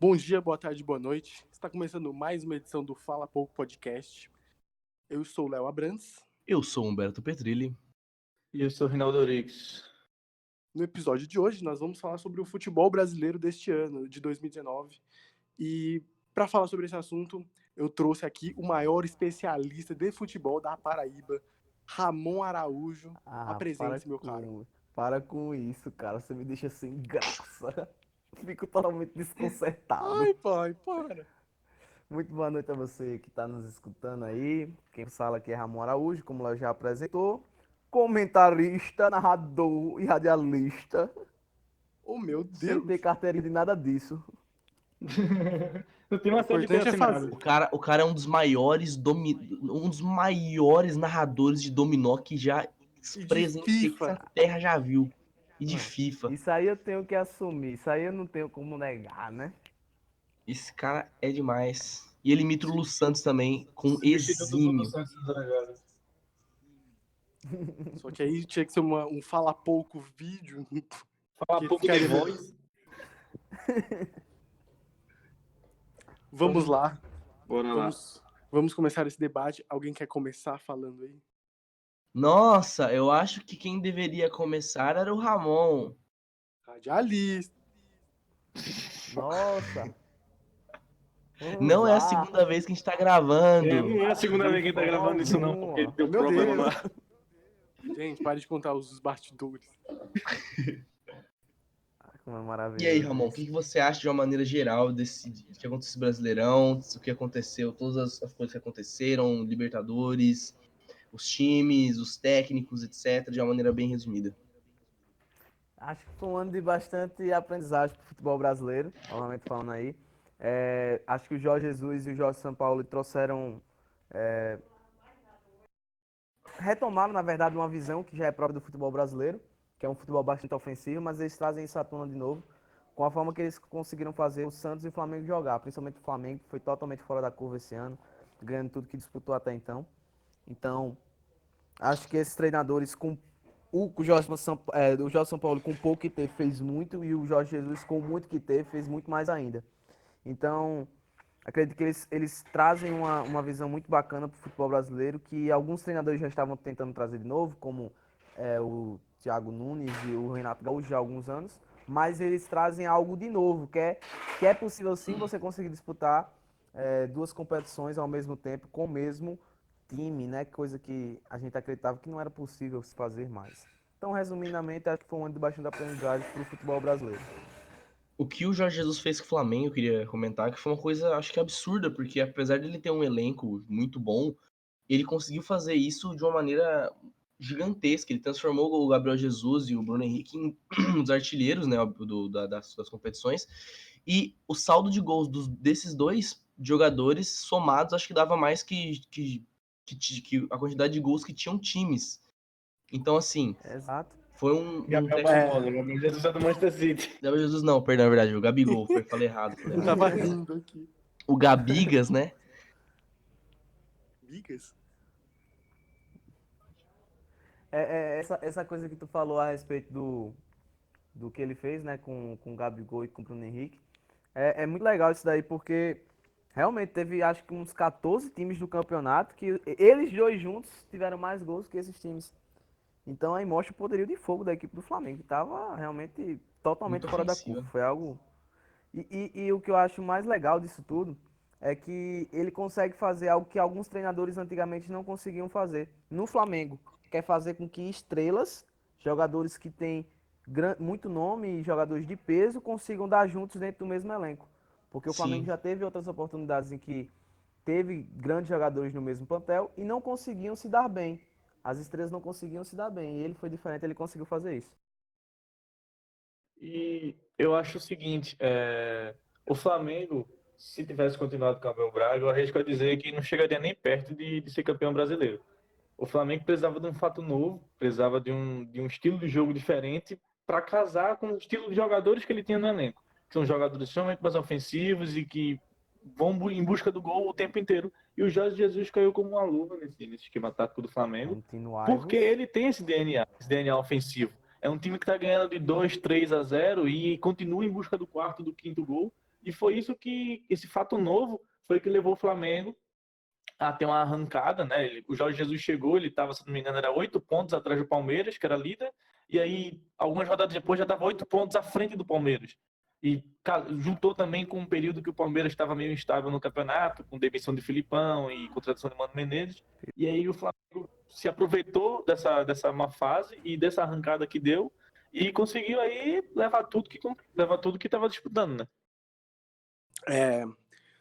Bom dia, boa tarde, boa noite. Está começando mais uma edição do Fala Pouco Podcast. Eu sou o Léo Abrantes. Eu sou Humberto Petrilli. E eu sou o Rinaldo Orix. No episódio de hoje, nós vamos falar sobre o futebol brasileiro deste ano, de 2019. E para falar sobre esse assunto, eu trouxe aqui o maior especialista de futebol da Paraíba, Ramon Araújo. Apresente-se, meu caro. Para com isso, cara. Você me deixa sem graça. Fico totalmente desconcertado. Ai, pai, para. Muito boa noite a você que está nos escutando aí. Quem fala aqui é Ramon Araújo, como ela já apresentou. Comentarista, narrador e radialista. Oh, meu Sem Deus. ter carteirinha de nada disso. Não tem uma série de importante é fazer. O cara é um dos maiores narradores de dominó que já presenciei, que essa terra já viu. E de FIFA. Isso aí eu tenho que assumir. Isso aí eu não tenho como negar, né? Esse cara é demais. E ele imita o Lu Santos também, com exímio. Só que aí tinha que ser um fala pouco vídeo. Fala pouco de voz. Vamos lá. Bora lá. Vamos começar esse debate. Alguém quer começar falando aí? Nossa, eu acho que quem deveria começar era o Ramon. Radialista. Nossa. Não é a segunda vez que a gente tá gravando. Não é a segunda vez que a gente tá gravando isso não, porque deu Meu problema Deus. lá. Gente, pare de contar os bastidores. Como é maravilhoso. E aí, Ramon, o que você acha de uma maneira geral desse que aconteceu no Brasileirão, o que aconteceu, todas as coisas que aconteceram, Libertadores, os times, os técnicos, etc., de uma maneira bem resumida? Acho que foi um ano de bastante aprendizagem para o futebol brasileiro, novamente falando aí. Acho que o Jorge Jesus e o Jorge Sampaoli trouxeram. Retomaram, na verdade, uma visão que já é própria do futebol brasileiro, que é um futebol bastante ofensivo, mas eles trazem isso à tona de novo, com a forma que eles conseguiram fazer o Santos e o Flamengo jogar. Principalmente o Flamengo, que foi totalmente fora da curva esse ano, ganhando tudo que disputou até então. Então, acho que esses treinadores com o Jorge Sampaoli com pouco que teve fez muito e o Jorge Jesus com muito que teve fez muito mais ainda. Então, acredito que eles trazem uma visão muito bacana para o futebol brasileiro que alguns treinadores já estavam tentando trazer de novo, como o Thiago Nunes e o Renato Gaúcho já há alguns anos, mas eles trazem algo de novo, que é possível sim você conseguir disputar duas competições ao mesmo tempo com o mesmo time, né? Coisa que a gente acreditava que não era possível se fazer mais. Então, resumidamente, acho que foi um ano de bastante aprendizagem para o futebol brasileiro. O que o Jorge Jesus fez com o Flamengo, eu queria comentar, que foi uma coisa, acho que absurda, porque apesar de ele ter um elenco muito bom, ele conseguiu fazer isso de uma maneira gigantesca. Ele transformou o Gabriel Jesus e o Bruno Henrique em os artilheiros, né, das competições. E o saldo de gols desses dois jogadores somados, acho que dava mais que a quantidade de gols que tinham times. Então, assim, Exato. foi um Gabriel Jesus é do Manchester City. Gabriel Jesus não, perdão, é verdade, o Gabigol, falei errado. Eu tava rindo aqui. O Gabigas, né? Bigas? Essa coisa que tu falou a respeito do que ele fez, né, com o Gabigol e com o Bruno Henrique, é muito legal isso daí, porque realmente teve, acho que uns 14 times do campeonato que eles dois juntos tiveram mais gols que esses times. Então aí mostra o poderio de fogo da equipe do Flamengo, que estava realmente totalmente Muito fora da ofensiva. curva. Foi algo. E o que eu acho mais legal disso tudo é que ele consegue fazer algo que alguns treinadores antigamente não conseguiam fazer. No Flamengo, quer fazer com que estrelas, jogadores que têm muito nome e jogadores de peso, consigam dar juntos dentro do mesmo elenco. Porque o Flamengo Sim. já teve outras oportunidades em que teve grandes jogadores no mesmo plantel e não conseguiam se dar bem. As estrelas não conseguiam se dar bem. E ele foi diferente, ele conseguiu fazer isso. E eu acho o seguinte, o Flamengo, se tivesse continuado com o Abel Braga, eu arrisco a dizer que não chegaria nem perto de ser campeão brasileiro. O Flamengo precisava de um fato novo, precisava de um estilo de jogo diferente para casar com o estilo de jogadores que ele tinha no elenco. Que são jogadores extremamente mais ofensivos e que vão em busca do gol o tempo inteiro. E o Jorge Jesus caiu como uma luva nesse esquema tático do Flamengo, porque ele tem esse DNA ofensivo. É um time que está ganhando de 2, 3 a 0 e continua em busca do quarto, do quinto gol, E foi isso que, esse fato novo, foi que levou o Flamengo a ter uma arrancada, né? O Jorge Jesus chegou, ele estava, se não me engano, era 8 pontos atrás do Palmeiras, que era líder, e aí, algumas rodadas depois, já estava 8 pontos à frente do Palmeiras. E juntou também com um período que o Palmeiras estava meio instável no campeonato, com demissão de Filipão e contratação de Mano Menezes. E aí o Flamengo se aproveitou dessa má fase e dessa arrancada que deu e conseguiu aí levar tudo que estava disputando, né?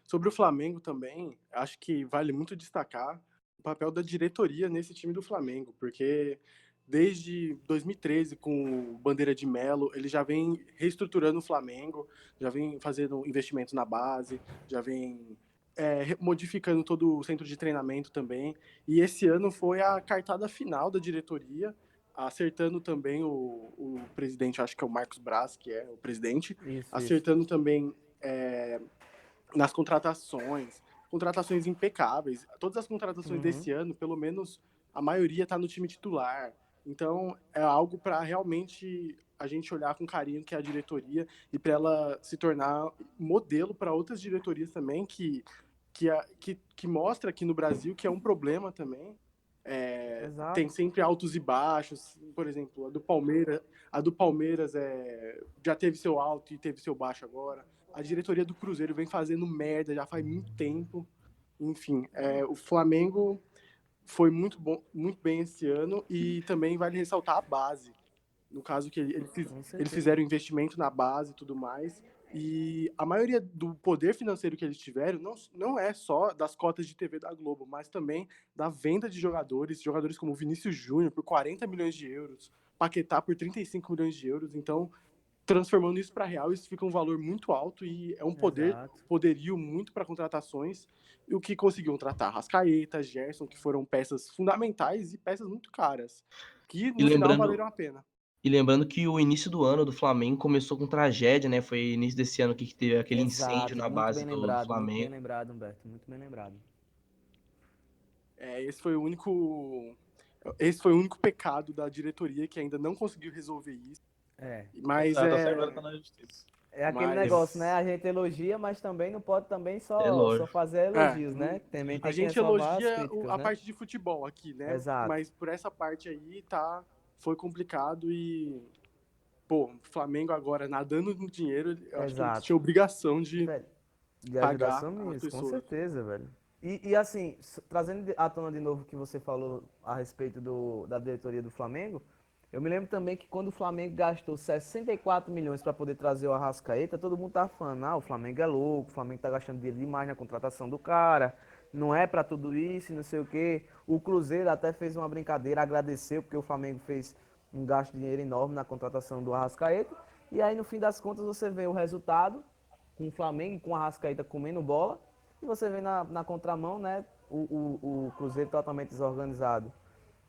Sobre o Flamengo também, acho que vale muito destacar o papel da diretoria nesse time do Flamengo, porque desde 2013, com o Bandeira de Melo, ele já vem reestruturando o Flamengo, já vem fazendo investimentos na base, já vem modificando todo o centro de treinamento também. E esse ano foi a cartada final da diretoria, acertando também o presidente, acho que é o Marcos Braz, que é o presidente, acertando também nas contratações impecáveis. Todas as contratações desse ano, pelo menos a maioria está no time titular. Então, é algo para realmente a gente olhar com carinho que é a diretoria e para ela se tornar modelo para outras diretorias também, que mostra aqui no Brasil que é um problema também. Tem sempre altos e baixos. Por exemplo, a do Palmeiras já teve seu alto e teve seu baixo agora. A diretoria do Cruzeiro vem fazendo merda já faz muito tempo. Enfim, o Flamengo foi muito bem esse ano, e também vale ressaltar a base. No caso que eles fizeram investimento na base e tudo mais. E a maioria do poder financeiro que eles tiveram não é só das cotas de TV da Globo, mas também da venda de jogadores como Vinícius Júnior por 40 milhões de euros, Paquetá por 35 milhões de euros. Então, transformando isso para real, isso fica um valor muito alto e é um poderio muito para contratações. E o que conseguiu contratar? Arrascaeta, Gerson, que foram peças fundamentais e peças muito caras, que no final valeram a pena. E lembrando que o início do ano do Flamengo começou com tragédia, né? Foi início desse ano que teve aquele incêndio na base do Flamengo. Muito bem lembrado, Humberto, muito bem lembrado. Esse foi o único pecado da diretoria, que ainda não conseguiu resolver isso. Mas aquele negócio, né? A gente elogia, mas também não pode também só fazer elogios, né? Também tem a gente elogia a parte de futebol aqui, né? Exato. Mas por essa parte aí foi complicado e o Flamengo agora nadando no dinheiro, eu acho que eles tinham obrigação de pagar as pessoas. Com certeza, velho. E assim, trazendo à tona de novo o que você falou a respeito da diretoria do Flamengo, eu me lembro também que quando o Flamengo gastou 64 milhões para poder trazer o Arrascaeta, todo mundo tava falando, o Flamengo é louco, o Flamengo tá gastando dinheiro demais na contratação do cara, não é para tudo isso, não sei o quê. O Cruzeiro até fez uma brincadeira, agradeceu, porque o Flamengo fez um gasto de dinheiro enorme na contratação do Arrascaeta, e aí no fim das contas você vê o resultado, com o Flamengo e com o Arrascaeta comendo bola, e você vê na contramão, né, o Cruzeiro totalmente desorganizado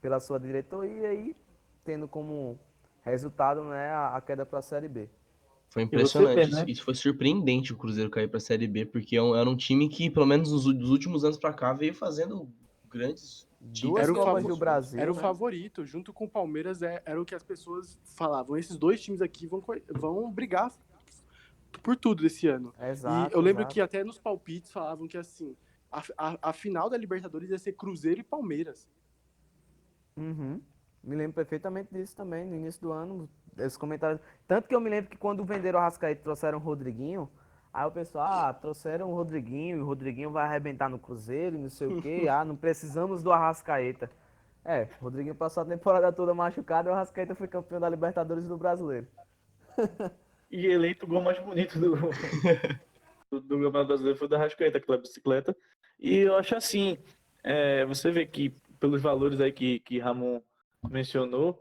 pela sua diretoria e tendo como resultado, né, a queda para a Série B. Foi impressionante, isso foi surpreendente o Cruzeiro cair para a Série B, porque era um time que, pelo menos dos últimos anos para cá, veio fazendo grandes duas Copas do Brasil. Era o favorito, junto com o Palmeiras, era o que as pessoas falavam. Esses dois times aqui vão brigar por tudo esse ano. Exato, e eu lembro que até nos palpites falavam que assim, a final da Libertadores ia ser Cruzeiro e Palmeiras. Me lembro perfeitamente disso também, no início do ano, esses comentários. Tanto que eu me lembro que quando venderam o Arrascaeta e trouxeram o Rodriguinho, aí o pessoal, trouxeram o Rodriguinho, e o Rodriguinho vai arrebentar no Cruzeiro e não sei o quê, não precisamos do Arrascaeta. O Rodriguinho passou a temporada toda machucado e o Arrascaeta foi campeão da Libertadores e do Brasileiro. E eleito o gol mais bonito do Campeonato Brasileiro foi o da Arrascaeta, aquela bicicleta. E eu acho assim, você vê que pelos valores aí que Ramon mencionou,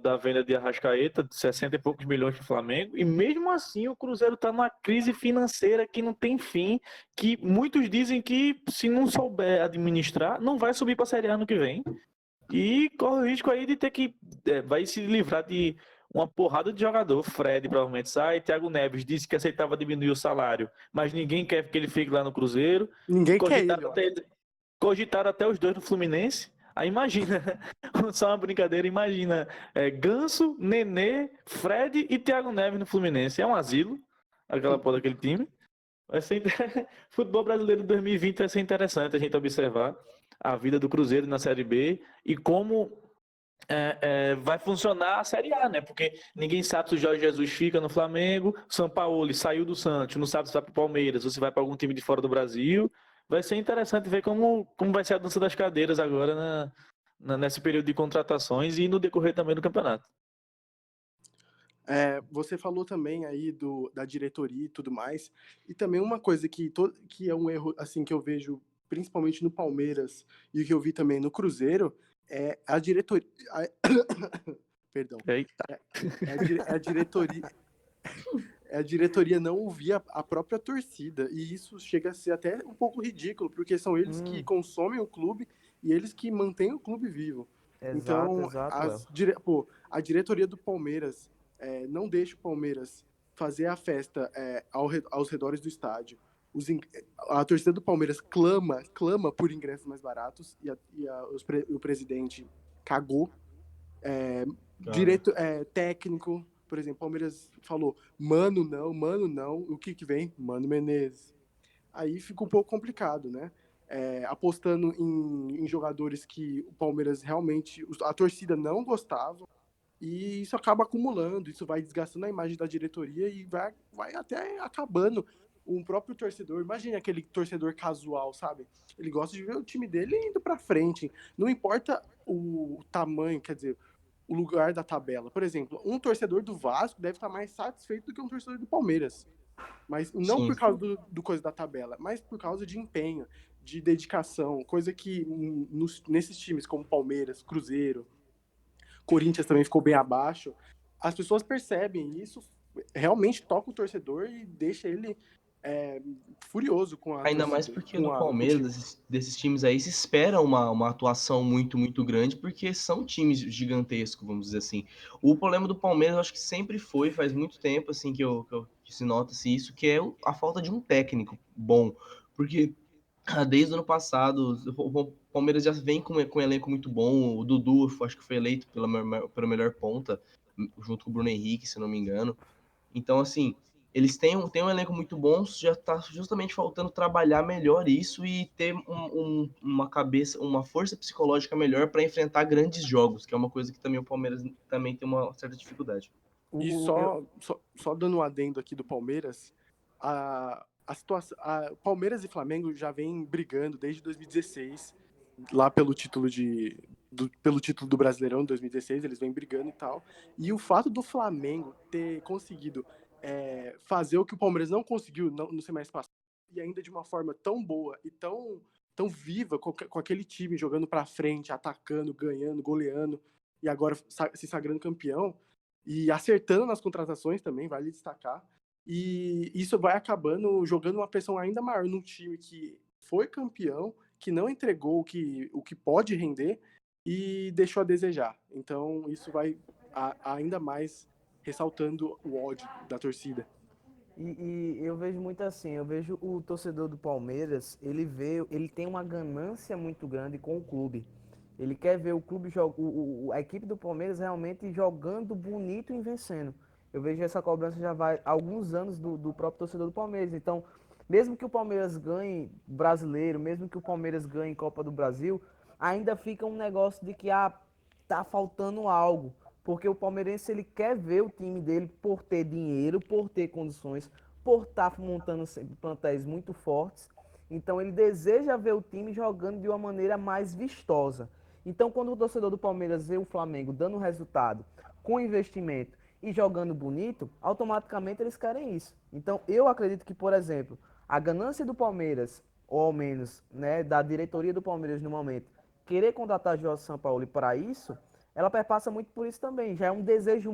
da venda de Arrascaeta, de 60 e poucos milhões para o Flamengo, e mesmo assim o Cruzeiro está numa crise financeira que não tem fim, que muitos dizem que se não souber administrar, não vai subir para a Série A ano que vem, e corre o risco aí de ter que, vai se livrar de uma porrada de jogador. Fred provavelmente sai, Thiago Neves disse que aceitava diminuir o salário, mas ninguém quer que ele fique lá no Cruzeiro. Ninguém quer ele. Cogitaram até os dois no Fluminense. Aí imagina, só uma brincadeira, imagina Ganso, Nenê, Fred e Thiago Neves no Fluminense. É um asilo, aquela porra daquele time. Vai ser... Futebol brasileiro de 2020 vai ser interessante a gente observar a vida do Cruzeiro na Série B e como vai funcionar a Série A, né? Porque ninguém sabe se o Jorge Jesus fica no Flamengo, o Sampaoli saiu do Santos, não sabe se vai para o Palmeiras ou se vai para algum time de fora do Brasil. Vai ser interessante ver como vai ser a dança das cadeiras agora nesse período de contratações e no decorrer também do campeonato. Você falou também aí da diretoria e tudo mais, e também uma coisa que é um erro assim que eu vejo principalmente no Palmeiras e que eu vi também no Cruzeiro é a diretoria. Perdão. Eita. A diretoria. A diretoria não ouvir a própria torcida, e isso chega a ser até um pouco ridículo, porque são eles que consomem o clube e eles que mantêm o clube vivo. Então, a diretoria do Palmeiras não deixa o Palmeiras fazer a festa aos redores do estádio. A torcida do Palmeiras clama por ingressos mais baratos o presidente cagou. Técnico, por exemplo, Palmeiras falou, mano não, o que vem? Mano Menezes. Aí fica um pouco complicado, né? Apostando em jogadores que o Palmeiras realmente, a torcida não gostava, e isso acaba acumulando, isso vai desgastando a imagem da diretoria e vai até acabando um próprio torcedor. Imagine aquele torcedor casual, sabe? Ele gosta de ver o time dele indo pra frente, não importa o tamanho, quer dizer, o lugar da tabela. Por exemplo, um torcedor do Vasco deve estar mais satisfeito do que um torcedor do Palmeiras. Mas não por causa do coisa da tabela, mas por causa de empenho, de dedicação, coisa que nesses times como Palmeiras, Cruzeiro, Corinthians também ficou bem abaixo, as pessoas percebem isso, realmente toca o torcedor e deixa ele furioso com a Ainda torcida, mais porque no Palmeiras, desses times aí, se espera uma atuação muito, muito grande, porque são times gigantescos, vamos dizer assim. O problema do Palmeiras, eu acho que sempre foi, faz muito tempo, assim, que se nota-se isso, que é a falta de um técnico bom. Porque desde o ano passado, o Palmeiras já vem com um elenco muito bom. O Dudu, acho que foi eleito pela melhor ponta, junto com o Bruno Henrique, se não me engano. Então, assim, eles têm um elenco muito bom, já tá justamente faltando trabalhar melhor isso e ter uma cabeça, uma força psicológica melhor para enfrentar grandes jogos, que é uma coisa que também o Palmeiras também tem uma certa dificuldade. E só dando um adendo aqui do Palmeiras, a situação, Palmeiras e Flamengo já vem brigando desde 2016, lá pelo título do Brasileirão de 2016, eles vêm brigando e tal. E o fato do Flamengo ter conseguido fazer o que o Palmeiras não conseguiu no semestre passado, e ainda de uma forma tão boa e tão viva, com aquele time jogando para frente, atacando, ganhando, goleando, e agora se sagrando campeão, e acertando nas contratações também, vale destacar. E isso vai acabando jogando uma pressão ainda maior num time que foi campeão, que não entregou o que pode render e deixou a desejar. Então, isso vai ainda mais ressaltando o ódio da torcida. E eu vejo muito assim, eu vejo o torcedor do Palmeiras, ele tem uma ganância muito grande com o clube. Ele quer ver o clube, a equipe do Palmeiras realmente jogando bonito e vencendo. Eu vejo essa cobrança já vai há alguns anos do próprio torcedor do Palmeiras. Então, mesmo que o Palmeiras ganhe brasileiro, mesmo que o Palmeiras ganhe Copa do Brasil, ainda fica um negócio de que tá faltando algo. Porque o palmeirense ele quer ver o time dele por ter dinheiro, por ter condições, por estar montando plantéis muito fortes. Então ele deseja ver o time jogando de uma maneira mais vistosa. Então quando o torcedor do Palmeiras vê o Flamengo dando resultado, com investimento e jogando bonito, automaticamente eles querem isso. Então eu acredito que, por exemplo, a ganância do Palmeiras, ou ao menos né, da diretoria do Palmeiras no momento, querer contratar Jorge Sampaoli para isso, ela perpassa muito por isso também. Já é um desejo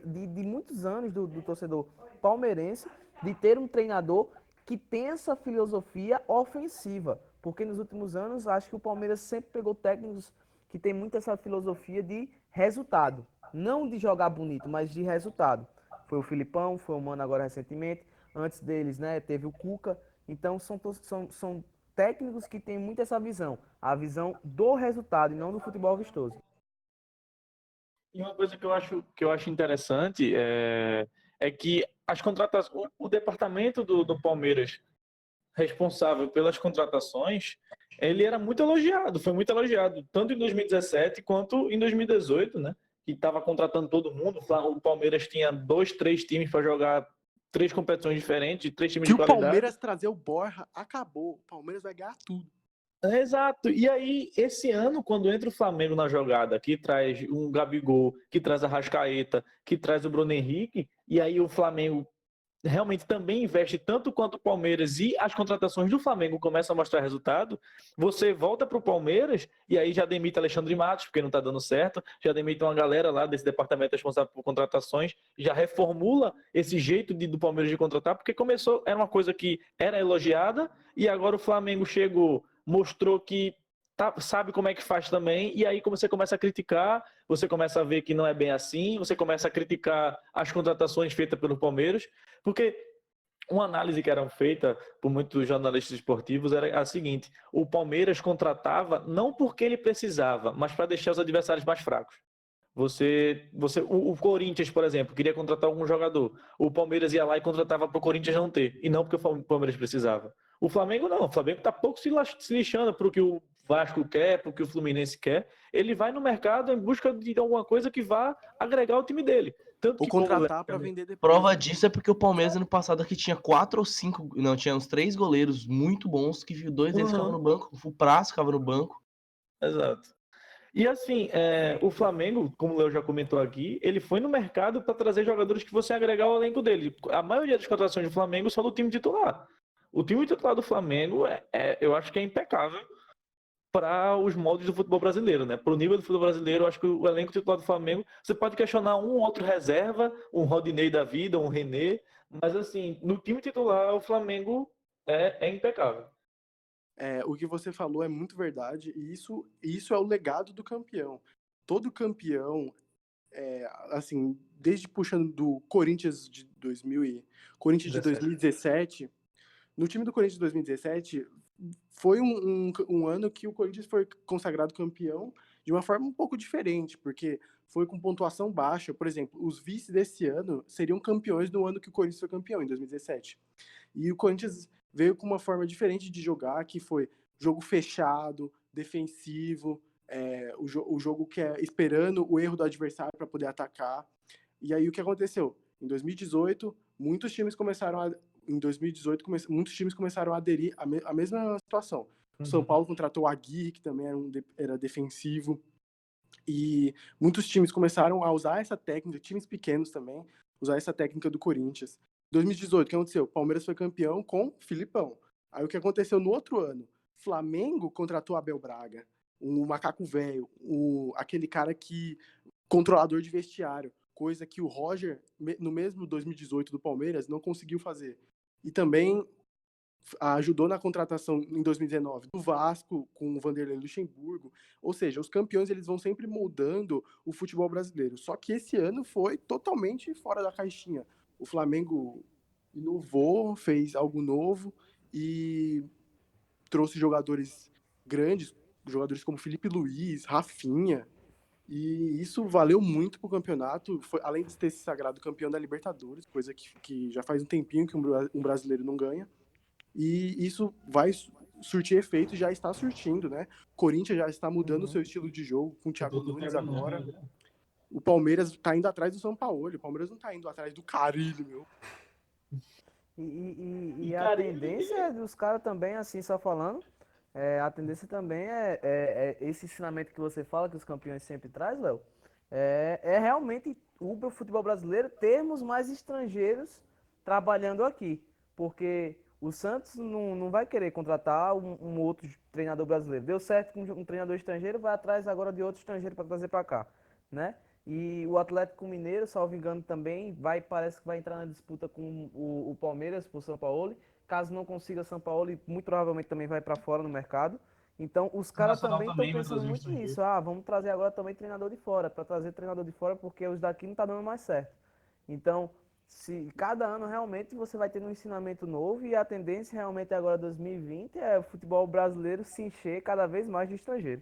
de muitos anos do torcedor palmeirense de ter um treinador que tem essa filosofia ofensiva. Porque nos últimos anos, acho que o Palmeiras sempre pegou técnicos que tem muito essa filosofia de resultado. Não de jogar bonito, mas de resultado. Foi o Filipão, foi o Mano agora recentemente. Antes deles, né, teve o Cuca. Então, são técnicos que têm muito essa visão. A visão do resultado e não do futebol vistoso. E uma coisa que eu acho interessante é que as contratações, o departamento do Palmeiras responsável pelas contratações, ele era muito elogiado, foi muito elogiado, tanto em 2017 quanto em 2018, né? Que estava contratando todo mundo. O Palmeiras tinha 2, 3 times para jogar 3 competições diferentes, 3 times Se de o qualidade. Palmeiras trazer o Borja, acabou. O Palmeiras vai ganhar tudo. Exato. E aí, esse ano, quando entra o Flamengo na jogada, que traz um Gabigol, que traz a Arrascaeta, que traz o Bruno Henrique, e aí o Flamengo realmente também investe tanto quanto o Palmeiras e as contratações do Flamengo começam a mostrar resultado, você volta para o Palmeiras e aí já demite Alexandre Matos, porque não está dando certo, já demite uma galera lá desse departamento responsável por contratações, já reformula esse jeito do Palmeiras de contratar, porque começou, era uma coisa que era elogiada e agora o Flamengo chegou, mostrou que sabe como é que faz também, e aí você começa a criticar, você começa a ver que não é bem assim, você começa a criticar as contratações feitas pelo Palmeiras, porque uma análise que era feita por muitos jornalistas esportivos era a seguinte: o Palmeiras contratava não porque ele precisava, mas para deixar os adversários mais fracos. O Corinthians, por exemplo, queria contratar algum jogador. O Palmeiras ia lá e contratava para o Corinthians não ter, e não porque o Palmeiras precisava. O Flamengo não, o Flamengo está pouco se lixando para o que o Vasco quer, para o que o Fluminense quer. Ele vai no mercado em busca de alguma coisa que vá agregar ao time dele. Tanto Ou que contratar para vender depois. Prova disso é porque o Palmeiras ano passado aqui tinha 4 ou 5, não, tinha uns 3 goleiros muito bons, que 2 deles ficavam no banco, o Praz ficava no banco. Exato. E assim, o Flamengo, como o Léo já comentou aqui, ele foi no mercado para trazer jogadores que fossem agregar ao elenco dele. A maioria das contratações do Flamengo são do time titular. O time titular do Flamengo, eu acho que é impecável para os moldes do futebol brasileiro, né? Para o nível do futebol brasileiro, eu acho que o elenco titular do Flamengo, você pode questionar um ou outro reserva, um Rodinei da vida, um René, mas assim, no time titular, o Flamengo é impecável. O que você falou é muito verdade, e isso é o legado do campeão. Todo campeão, assim, desde puxando do Corinthians de 2017, no time do Corinthians de 2017, foi um ano que o Corinthians foi consagrado campeão de uma forma um pouco diferente, porque foi com pontuação baixa. Por exemplo, os vices desse ano seriam campeões no ano que o Corinthians foi campeão, em 2017. E o Corinthians veio com uma forma diferente de jogar, que foi jogo fechado, defensivo, o jogo que é esperando o erro do adversário para poder atacar. E aí o que aconteceu? Em 2018, muitos times começaram a aderir à mesma situação. O São Paulo contratou o Aguirre, que também era defensivo, e muitos times começaram a usar essa técnica, times pequenos também, usar essa técnica do Corinthians. 2018, o que aconteceu? O Palmeiras foi campeão com o Filipão. Aí o que aconteceu no outro ano? Flamengo contratou Abel Braga, um macaco velho, aquele cara controlador de vestiário, coisa que o Roger, no mesmo 2018 do Palmeiras, não conseguiu fazer. E também ajudou na contratação em 2019 do Vasco com o Vanderlei Luxemburgo. Ou seja, os campeões eles vão sempre moldando o futebol brasileiro. Só que esse ano foi totalmente fora da caixinha. O Flamengo inovou, fez algo novo e trouxe jogadores grandes, jogadores como Felipe Luiz, Rafinha, e isso valeu muito pro campeonato, além de ter se sagrado campeão da Libertadores, coisa que já faz um tempinho que um brasileiro não ganha, e isso vai surtir efeito, já está surtindo, né? Corinthians já está mudando o seu estilo de jogo, com o Thiago Nunes agora. O Palmeiras tá indo atrás do São Paulo, o Palmeiras não tá indo atrás do Carille, meu. E a tendência dos caras também, assim, só falando, a tendência também é esse ensinamento que você fala, que os campeões sempre trazem, Léo, é realmente o futebol brasileiro termos mais estrangeiros trabalhando aqui, porque o Santos não vai querer contratar um outro treinador brasileiro. Deu certo com um treinador estrangeiro, vai atrás agora de outro estrangeiro para trazer para cá, né? E o Atlético Mineiro, salvo engano, também parece que vai entrar na disputa com o Palmeiras por São Paulo. Caso não consiga São Paulo, muito provavelmente também vai para fora no mercado. Então, os caras também estão pensando muito nisso. Vamos trazer agora também treinador de fora, para trazer treinador de fora, porque os daqui não tá dando mais certo. Então, se cada ano realmente você vai ter um ensinamento novo, e a tendência realmente agora 2020 é o futebol brasileiro se encher cada vez mais de estrangeiro.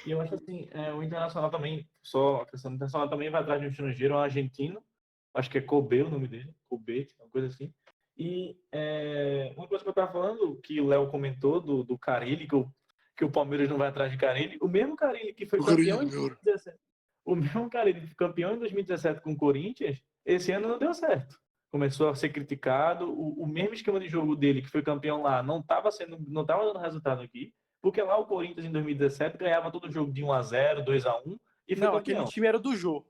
E eu acho assim, o Internacional também, só a questão do Internacional também vai atrás de um estrangeiro, um argentino, acho que é Kobe o nome dele, Kobe, uma coisa assim. E uma coisa que eu tava falando, que o Léo comentou do Carille, que o Palmeiras não vai atrás de Carille, o mesmo Carille que foi campeão em 2017, o mesmo Carille que foi campeão em 2017 com o Corinthians, esse ano não deu certo. Começou a ser criticado, o mesmo esquema de jogo dele, que foi campeão lá, não tava dando resultado aqui, porque lá o Corinthians em 2017 ganhava todo jogo de 1-0, 2-1 e foi Não, campeão. aquele time era do Jô.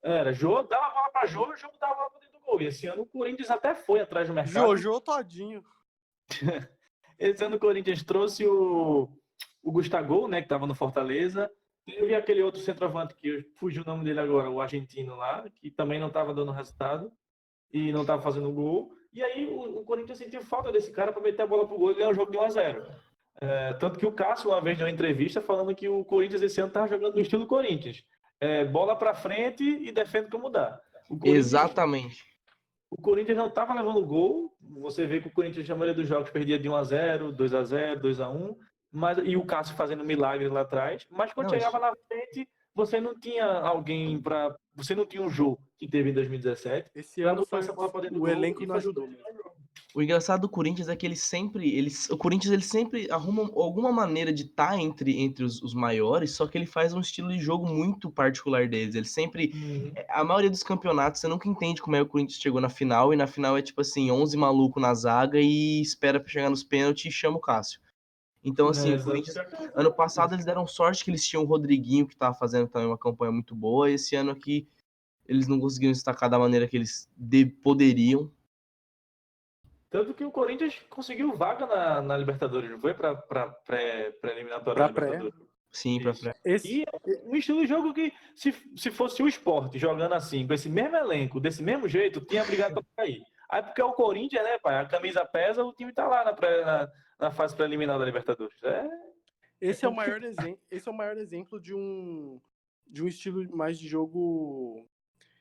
Era, Jô, dava a bola pra Jô, o Jô dava a bola pra dentro do gol. E esse ano o Corinthians até foi atrás do mercado. Jô todinho. Esse ano o Corinthians trouxe o Gustavo, né, que tava no Fortaleza. Teve aquele outro centroavante que fugiu o nome dele agora, o argentino lá, que também não tava dando resultado e não tava fazendo gol. E aí o Corinthians sentiu falta desse cara para meter a bola pro gol e ganhar o jogo de 1-0. Tanto que o Cássio uma vez deu uma entrevista falando que o Corinthians esse ano tava jogando no estilo Corinthians. Bola para frente e defende como dá. Exatamente. O Corinthians não estava levando gol. Você vê que o Corinthians, na maioria dos jogos, perdia de 1-0, 2-0, 2-1. E o Cássio fazendo milagre lá atrás. Mas quando chegava na frente, você não tinha alguém para. Você não tinha um jogo que teve em 2017. Esse ano foi essa bola pra dentro do o gol elenco e não fazer ajudou. dois jogos. O engraçado do Corinthians é que o Corinthians ele sempre arruma alguma maneira de estar entre os maiores, só que ele faz um estilo de jogo muito particular deles. Ele sempre, a maioria dos campeonatos, você nunca entende como é que o Corinthians chegou na final, e na final é tipo assim, 11 malucos na zaga e espera pra chegar nos pênaltis e chama o Cássio. Então, assim, o Corinthians, ano passado eles deram sorte que eles tinham o Rodriguinho, que tava fazendo também uma campanha muito boa, e esse ano aqui eles não conseguiram destacar da maneira que eles poderiam. Tanto que o Corinthians conseguiu vaga na Libertadores, não foi? Para pré-eliminatória Pra da pré. Libertadores. Sim, pra Isso. frente. E um estilo de jogo que, se fosse o Sport jogando assim, com esse mesmo elenco, desse mesmo jeito, tinha brigado para cair. Aí porque é o Corinthians, né, pai? A camisa pesa, o time tá lá na fase preliminar da Libertadores. Esse é o maior exemplo de um estilo mais de jogo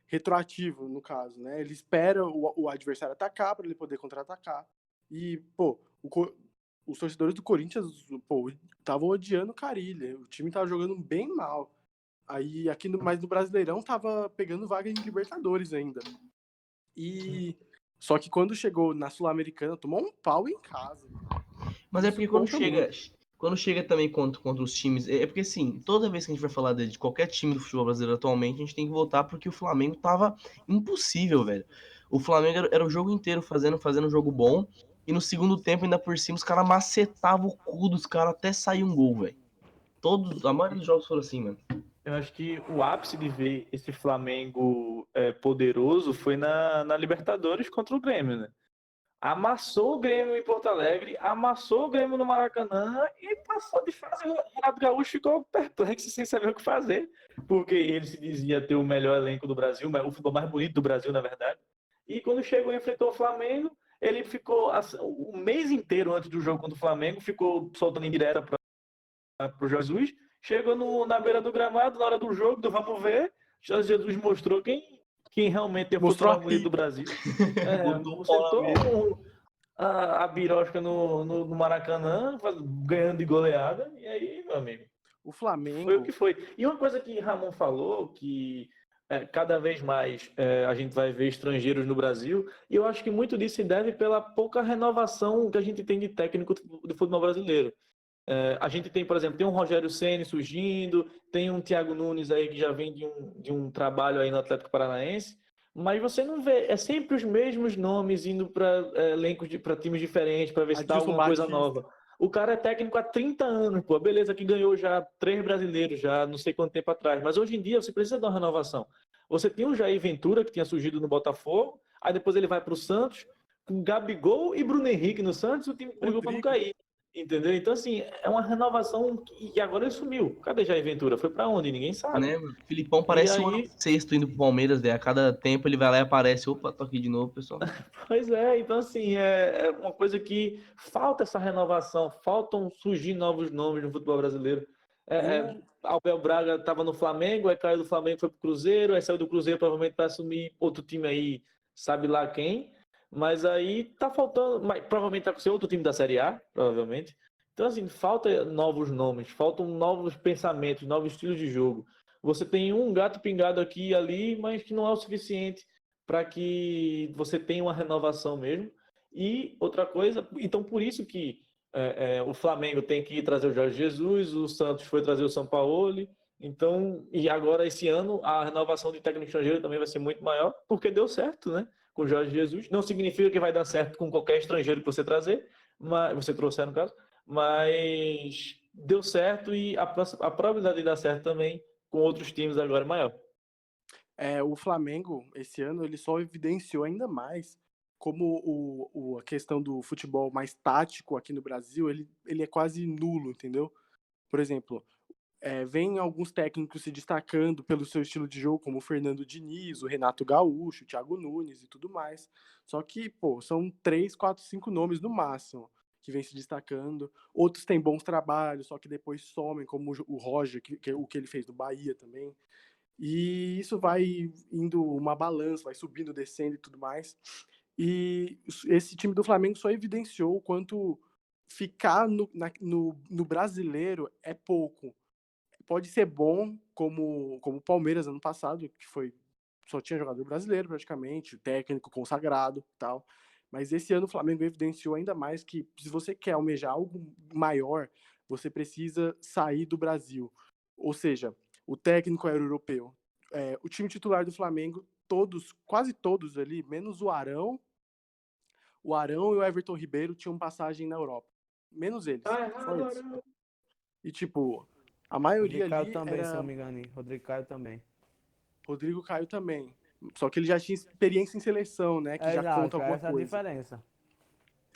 retroativo, no caso, né? Ele espera o adversário atacar para ele poder contra-atacar. E, pô, os torcedores do Corinthians, pô, estavam odiando o Carille. O time tava jogando bem mal. Aí, mas no Brasileirão tava pegando vaga em Libertadores ainda. E só que quando chegou na Sul-Americana, tomou um pau em casa. Mas Isso é porque conta quando chega também contra os times, é porque assim, toda vez que a gente vai falar de qualquer time do futebol brasileiro atualmente, a gente tem que voltar porque o Flamengo tava impossível, velho. O Flamengo era o jogo inteiro fazendo um jogo bom, e no segundo tempo, ainda por cima, os caras macetavam o cu dos caras até sair um gol, velho. A maioria dos jogos foram assim, mano. Eu acho que o ápice de ver esse Flamengo poderoso foi na Libertadores contra o Grêmio, né? Amassou o Grêmio em Porto Alegre, amassou o Grêmio no Maracanã e passou de fase. O Renato Gaúcho ficou perplexo sem saber o que fazer, porque ele se dizia ter o melhor elenco do Brasil, o futebol mais bonito do Brasil, na verdade. E quando chegou e enfrentou o Flamengo, ele ficou o mês inteiro antes do jogo contra o Flamengo, ficou soltando indireta para o Jesus. Chegou na beira do gramado, na hora do jogo, do vamos ver, Jorge Jesus mostrou quem realmente é o futebol mais bonito do Brasil. Botou a birosca no Maracanã, ganhando de goleada, e aí, meu amigo, o Flamengo foi o que foi. E uma coisa que Ramon falou, que cada vez mais a gente vai ver estrangeiros no Brasil, e eu acho que muito disso se deve pela pouca renovação que a gente tem de técnico do futebol brasileiro. A gente tem, por exemplo, tem um Rogério Ceni surgindo, tem um Thiago Nunes aí que já vem de um trabalho aí no Atlético Paranaense, mas você não vê, é sempre os mesmos nomes indo para elencos para times diferentes para ver se dá alguma coisa nova. O cara é técnico há 30 anos, pô, beleza, que ganhou já 3 brasileiros já não sei quanto tempo atrás, mas hoje em dia você precisa dar uma renovação. Você tem o Jair Ventura, que tinha surgido no Botafogo, aí depois ele vai para o Santos, com Gabigol e Bruno Henrique no Santos, o time brigou para não cair. Entendeu? Então, assim, é uma renovação e agora ele sumiu. Cadê Jair Ventura? Foi pra onde? Ninguém sabe. Né, mano? Filipão parece um sexto indo pro Palmeiras, velho. A cada tempo ele vai lá e aparece. Opa, tô aqui de novo, pessoal. Pois é, então, assim, é uma coisa que falta essa renovação, faltam surgir novos nomes no futebol brasileiro. Abel Braga estava no Flamengo, aí caiu do Flamengo, foi pro Cruzeiro, aí saiu do Cruzeiro provavelmente para assumir outro time aí, sabe lá quem. Mas aí tá faltando, mas provavelmente tá com ser outro time da Série A, provavelmente. Então, assim, falta novos nomes, faltam novos pensamentos, novos estilos de jogo. Você tem um gato pingado aqui e ali, mas que não é o suficiente para que você tenha uma renovação mesmo. E outra coisa, então por isso que o Flamengo tem que trazer o Jorge Jesus, o Santos foi trazer o Sampaoli, então, e agora esse ano a renovação de técnico estrangeiro também vai ser muito maior, porque deu certo, né? Com o Jorge Jesus. Não significa que vai dar certo com qualquer estrangeiro que você trazer, mas você trouxer no caso, mas deu certo e a probabilidade de dar certo também com outros times agora é maior. O Flamengo, esse ano, ele só evidenciou ainda mais como a questão do futebol mais tático aqui no Brasil, ele é quase nulo, entendeu? Por exemplo, vem alguns técnicos se destacando pelo seu estilo de jogo, como o Fernando Diniz, o Renato Gaúcho, o Thiago Nunes e tudo mais. Só que, pô, são 3, 4, 5 nomes no máximo que vem se destacando. Outros têm bons trabalhos, só que depois somem, como o Roger, o que ele fez no Bahia também. E isso vai indo uma balança, vai subindo, descendo e tudo mais. E esse time do Flamengo só evidenciou o quanto ficar no brasileiro é pouco. Pode ser bom, como o Palmeiras ano passado, que só tinha jogador brasileiro praticamente, técnico consagrado e tal. Mas esse ano o Flamengo evidenciou ainda mais que se você quer almejar algo maior, você precisa sair do Brasil. Ou seja, o técnico era europeu. O time titular do Flamengo, quase todos ali, menos o Arão e o Everton Ribeiro tinham passagem na Europa. Menos eles, Tá só errado, eles. Arão. E tipo, a maioria Rodrigo Caio ali também, se era não me engano. Rodrigo Caio também. Rodrigo Caio também. Só que ele já tinha experiência em seleção, né? Que já conta Exato, alguma essa é a coisa. diferença.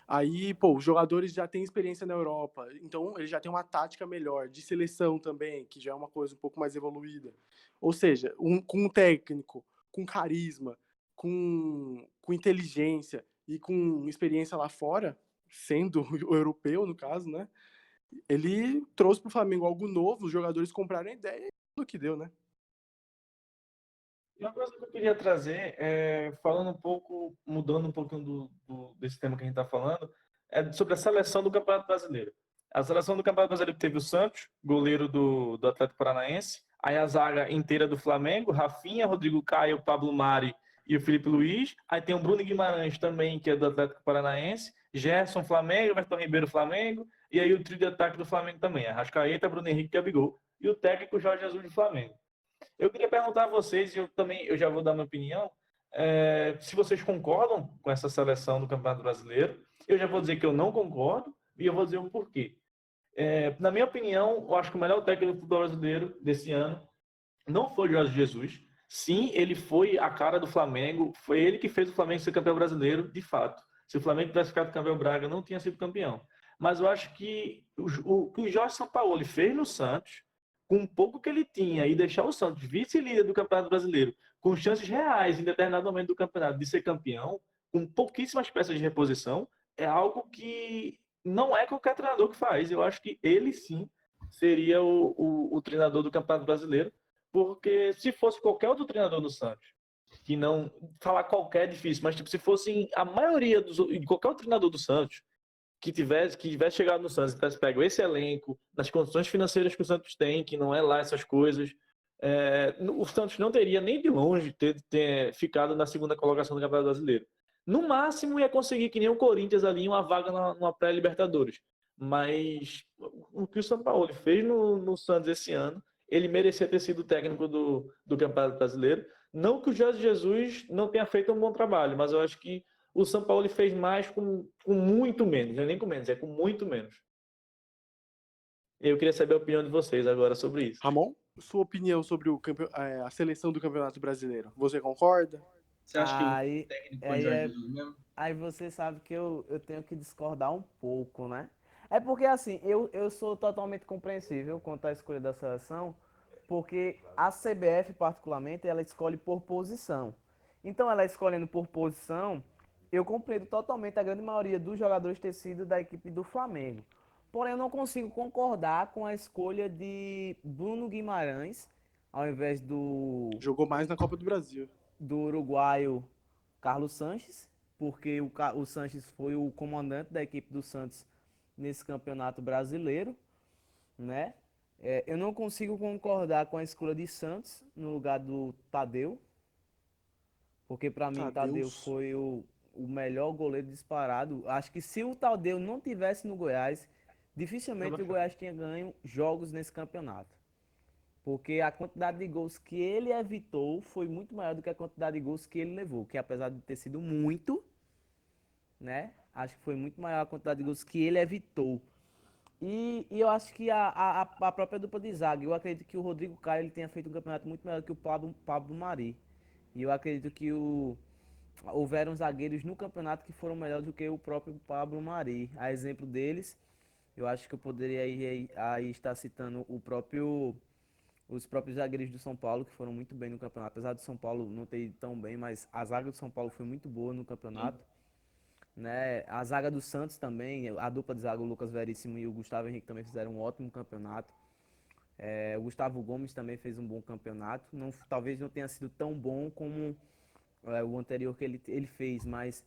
Aí, pô, os jogadores já têm experiência na Europa. Então, ele já tem uma tática melhor. De seleção também, que já é uma coisa um pouco mais evoluída. Ou seja, com um técnico, com carisma, com inteligência e com experiência lá fora, sendo o europeu, no caso, né? Ele trouxe pro Flamengo algo novo, os jogadores compraram a ideia e tudo que deu, né? E uma coisa que eu queria trazer, falando um pouco, mudando um pouquinho desse tema que a gente está falando, é sobre a seleção do Campeonato Brasileiro. A seleção do Campeonato Brasileiro teve o Santos, goleiro do Atlético Paranaense, aí a zaga inteira do Flamengo, Rafinha, Rodrigo Caio, Pablo Mari e o Felipe Luiz. Aí tem o Bruno Guimarães também, que é do Atlético Paranaense, Gerson, Flamengo, Everton Ribeiro, Flamengo, e aí o trio de ataque do Flamengo também, Arrascaeta, Bruno Henrique e Gabigol, e o técnico Jorge Jesus do Flamengo. Eu queria perguntar a vocês, e eu já vou dar minha opinião, se vocês concordam com essa seleção do Campeonato Brasileiro. Eu já vou dizer que eu não concordo, e eu vou dizer o porquê. Na minha opinião, eu acho que o melhor técnico do futebol brasileiro desse ano não foi o Jorge Jesus. Sim, ele foi a cara do Flamengo, foi ele que fez o Flamengo ser campeão brasileiro, de fato. Se o Flamengo tivesse ficado campeão Braga, não tinha sido campeão. Mas eu acho que o que o Jorge Sampaoli fez no Santos, com um pouco que ele tinha, e deixar o Santos vice-líder do Campeonato Brasileiro, com chances reais em determinado momento do campeonato de ser campeão, com pouquíssimas peças de reposição, é algo que não é qualquer treinador que faz. Eu acho que ele sim seria o treinador do Campeonato Brasileiro, porque se fosse qualquer outro treinador do Santos, que não falar qualquer é difícil, mas tipo, se fosse a maioria de qualquer outro treinador do Santos que tivesse chegado no Santos e tivesse pego esse elenco, nas condições financeiras que o Santos tem, que não é lá essas coisas, o Santos não teria nem de longe ter ficado na segunda colocação do Campeonato Brasileiro. No máximo ia conseguir que nem o Corinthians ali uma vaga numa pré-Libertadores. Mas o que o São Paulo fez no Santos esse ano, ele merecia ter sido técnico do Campeonato Brasileiro. Não que o Jorge Jesus não tenha feito um bom trabalho, mas eu acho que o São Paulo fez mais com muito menos, não é nem com menos, é com muito menos. Eu queria saber a opinião de vocês agora sobre isso. Ramon, sua opinião sobre a seleção do Campeonato Brasileiro. Você concorda? Você acha que o Aí, técnico foi aí, Jorge Jesus mesmo? aí você sabe que eu tenho que discordar um pouco, né? É porque assim, eu sou totalmente compreensível quanto à escolha da seleção, porque a CBF, particularmente, ela escolhe por posição. Então, ela escolhendo por posição, eu compreendo totalmente a grande maioria dos jogadores ter sido da equipe do Flamengo. Porém, eu não consigo concordar com a escolha de Bruno Guimarães, ao invés Jogou mais na Copa do Brasil. do uruguaio Carlos Sanches, porque o Sanches foi o comandante da equipe do Santos nesse campeonato brasileiro, né? Eu não consigo concordar com a escolha de Santos no lugar do Tadeu, Porque para mim o Tadeu Tadeus. foi o melhor goleiro disparado. Acho que se o Tadeu não tivesse no Goiás, dificilmente o Goiás tinha ganho jogos nesse campeonato. Porque a quantidade de gols que ele evitou foi muito maior do que a quantidade de gols que ele levou. Que apesar de ter sido muito, né? Acho que foi muito maior a quantidade de gols que ele evitou. E eu acho que a própria dupla de zaga, eu acredito que o Rodrigo Caio ele tenha feito um campeonato muito melhor que o Pablo Mari. E eu acredito que houveram zagueiros no campeonato que foram melhores do que o próprio Pablo Mari. A exemplo deles, eu acho que eu poderia aí estar citando os próprios zagueiros do São Paulo, que foram muito bem no campeonato. Apesar do São Paulo não ter ido tão bem, mas a zaga do São Paulo foi muito boa no Sim. campeonato. Né? A zaga do Santos também, a dupla de zaga, o Lucas Veríssimo e o Gustavo Henrique também fizeram um ótimo campeonato. O Gustavo Gomes também fez um bom campeonato. Não, talvez não tenha sido tão bom como o anterior que ele fez, mas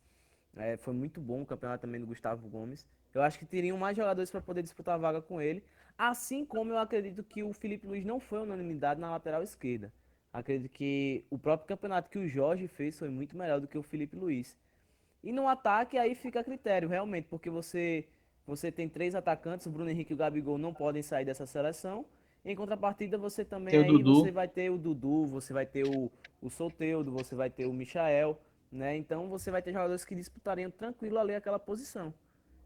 foi muito bom o campeonato também do Gustavo Gomes. Eu acho que teriam mais jogadores para poder disputar a vaga com ele. Assim como eu acredito que o Felipe Luiz não foi unanimidade na lateral esquerda. Acredito que o próprio campeonato que o Jorge fez foi muito melhor do que o Felipe Luiz. E no ataque aí fica a critério, realmente, porque você tem três atacantes, o Bruno Henrique e o Gabigol não podem sair dessa seleção. Em contrapartida, você também Tem o aí você Dudu. vai ter o Dudu, você vai ter o Soteldo, você vai ter o Michael, né? Então você vai ter jogadores que disputariam tranquilo ali aquela posição.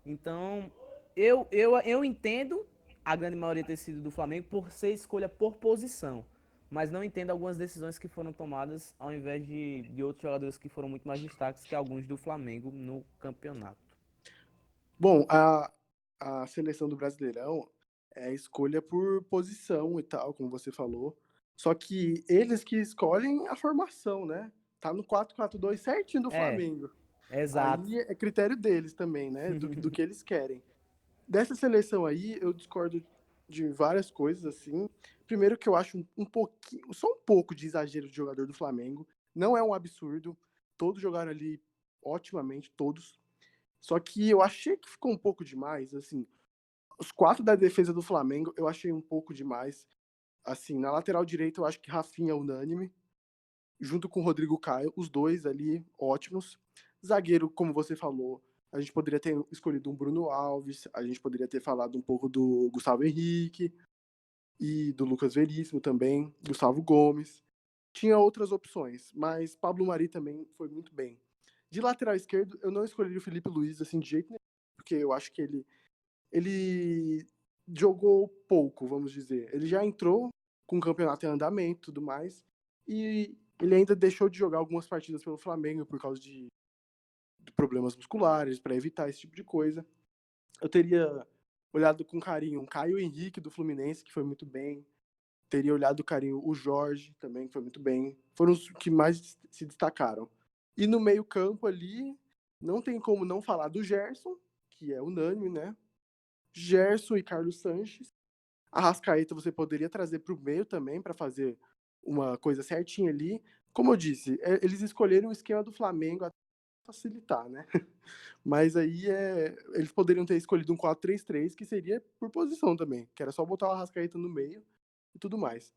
Então, eu entendo a grande maioria ter sido do Flamengo por ser escolha por posição. Mas não entendo algumas decisões que foram tomadas ao invés de outros jogadores que foram muito mais destaques que alguns do Flamengo no campeonato. Bom, a seleção do Brasileirão é escolha por posição e tal, como você falou. Só que eles que escolhem a formação, né? Tá no 4-4-2 certinho do É, Flamengo. exato. Aí é critério deles também, né? Do que eles querem. Dessa seleção aí, eu discordo de várias coisas, assim. Primeiro que eu acho um pouquinho, só um pouco de exagero de jogador do Flamengo. Não é um absurdo. Todos jogaram ali otimamente, todos. Só que eu achei que ficou um pouco demais, assim. Os quatro da defesa do Flamengo, eu achei um pouco demais. Assim, na lateral direita, eu acho que Rafinha é unânime, junto com o Rodrigo Caio, os dois ali ótimos. Zagueiro, como você falou, a gente poderia ter escolhido um Bruno Alves, a gente poderia ter falado um pouco do Gustavo Henrique e do Lucas Veríssimo também, Gustavo Gomes. Tinha outras opções, mas Pablo Mari também foi muito bem. De lateral esquerdo, eu não escolheria o Felipe Luiz assim de jeito nenhum, porque eu acho que ele jogou pouco, vamos dizer. Ele já entrou com o campeonato em andamento e tudo mais, e ele ainda deixou de jogar algumas partidas pelo Flamengo por causa de problemas musculares, para evitar esse tipo de coisa. Eu teria olhado com carinho o Caio Henrique do Fluminense, que foi muito bem. Teria olhado com carinho o Jorge também, que foi muito bem. Foram os que mais se destacaram. E no meio-campo ali, não tem como não falar do Gerson, que é unânime, né? Gerson e Carlos Sanches. A Arrascaeta você poderia trazer para o meio também, para fazer uma coisa certinha ali. Como eu disse, eles escolheram o esquema do Flamengo para facilitar, né? Mas aí eles poderiam ter escolhido um 4-3-3, que seria por posição também, que era só botar o Arrascaeta no meio e tudo mais.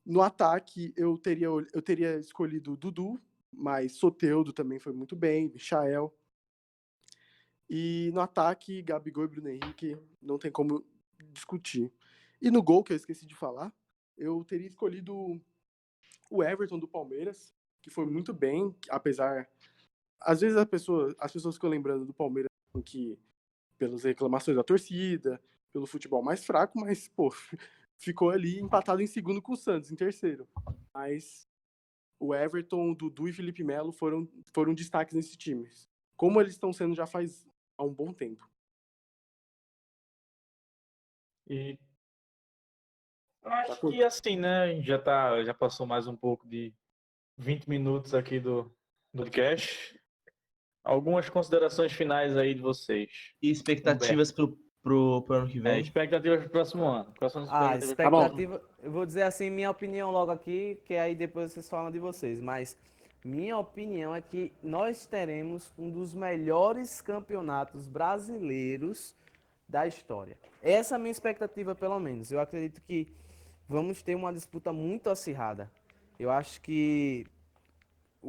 No ataque, eu teria escolhido o Dudu, mas Soteldo também foi muito bem, Michael. E no ataque, Gabigol e Bruno Henrique, não tem como discutir. E no gol, que eu esqueci de falar, eu teria escolhido o Everton do Palmeiras, que foi muito bem, apesar. Às vezes as pessoas ficam lembrando do Palmeiras que pelas reclamações da torcida, pelo futebol mais fraco, mas, pô, ficou ali empatado em segundo com o Santos, em terceiro. Mas o Everton, o Dudu e Felipe Melo foram destaques nesses times. Como eles estão sendo já faz há um bom tempo. E eu acho que assim, né? A gente já passou mais um pouco de 20 minutos aqui do podcast. Algumas considerações finais aí de vocês. E expectativas pro ano que vem. Expectativas para o próximo ano. Próximas A expectativas Tá bom. expectativa, eu vou dizer assim, minha opinião logo aqui, que aí depois vocês falam de vocês, mas minha opinião é que nós teremos um dos melhores campeonatos brasileiros da história. Essa é a minha expectativa, pelo menos. Eu acredito que vamos ter uma disputa muito acirrada. Eu acho que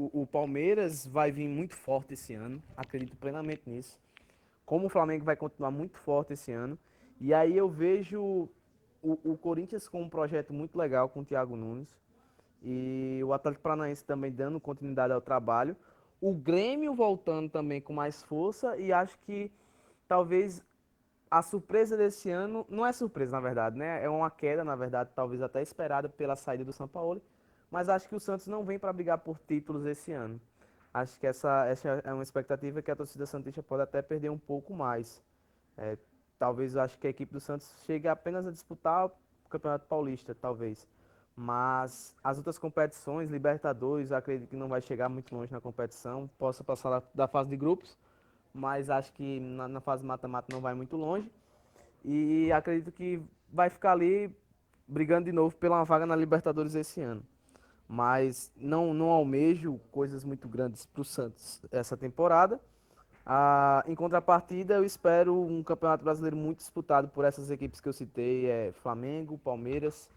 o Palmeiras vai vir muito forte esse ano, acredito plenamente nisso. Como o Flamengo vai continuar muito forte esse ano. E aí eu vejo o Corinthians com um projeto muito legal com o Thiago Nunes. E o Atlético Paranaense também dando continuidade ao trabalho. O Grêmio voltando também com mais força. E acho que talvez a surpresa desse ano, não é surpresa na verdade, né? É uma queda, na verdade, talvez até esperada pela saída do Sampaoli. Mas acho que o Santos não vem para brigar por títulos esse ano. Acho que essa é uma expectativa que a torcida santista pode até perder um pouco mais. É, talvez eu acho que a equipe do Santos chegue apenas a disputar o Campeonato Paulista, talvez. Mas as outras competições, Libertadores, eu acredito que não vai chegar muito longe na competição. Possa passar da fase de grupos, mas acho que na fase mata-mata não vai muito longe. E acredito que vai ficar ali brigando de novo pela uma vaga na Libertadores esse ano. Mas não almejo coisas muito grandes para o Santos essa temporada. Em contrapartida, eu espero um campeonato brasileiro muito disputado por essas equipes que eu citei, Flamengo, Palmeiras.